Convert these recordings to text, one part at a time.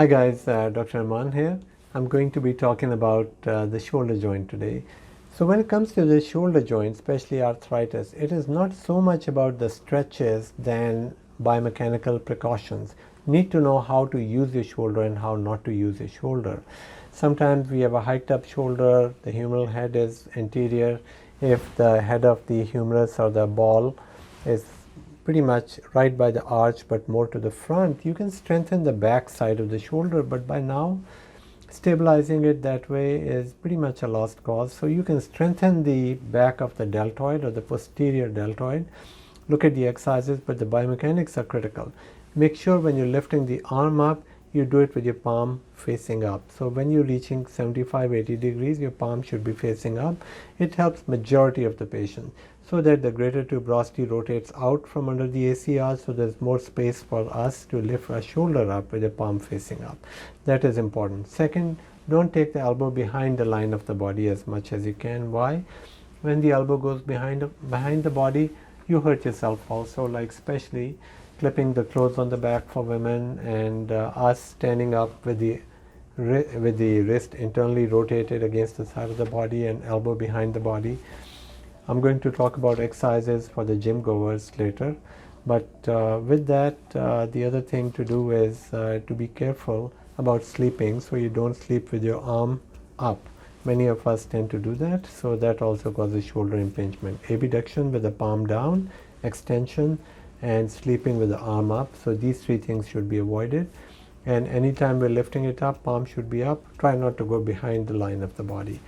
Hi guys, Dr. Aman here. I'm going to be talking about the shoulder joint today. So when it comes to the shoulder joint, especially arthritis, it is not so much about the stretches than biomechanical precautions. You need to know how to use your shoulder and how not to use your shoulder. Sometimes we have a hiked up shoulder, the humeral head is anterior. If the head of the humerus or the ball is pretty much right by the arch but more to the front, you can strengthen the back side of the shoulder, but by now stabilizing it that way is pretty much a lost cause. So you can strengthen the back of the deltoid or the posterior deltoid. Look at the exercises, but the biomechanics are critical. Make sure when you're lifting the arm up, you do it with your palm facing up. So when you're reaching 75-80 degrees, your palm should be facing up. It helps majority of the patient so that the greater tuberosity rotates out from under the ACR, so there's more space for us to lift our shoulder up with the palm facing up. That is important. Second, don't take the elbow behind the line of the body as much as you can. Why? When the elbow goes behind the body, you hurt yourself also, like especially clipping the clothes on the back for women, and us standing up with the wrist internally rotated against the side of the body and elbow behind the body. I'm going to talk about exercises for the gym goers later, but with that, the other thing to do is to be careful about sleeping, so you don't sleep with your arm up. Many of us tend to do that, so that also causes shoulder impingement. Abduction with the palm down, extension, and sleeping with the arm up. So these three things should be avoided. And anytime we're lifting it up, palm should be up. Try not to go behind the line of the body.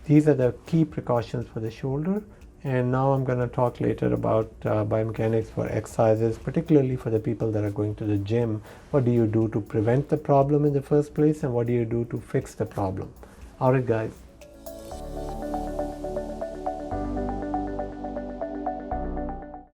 These are the key precautions for the shoulder. And now I'm going to talk later about biomechanics for exercises, particularly for the people that are going to the gym. What do you do to prevent the problem in the first place, and what do you do to fix the problem? All right, guys.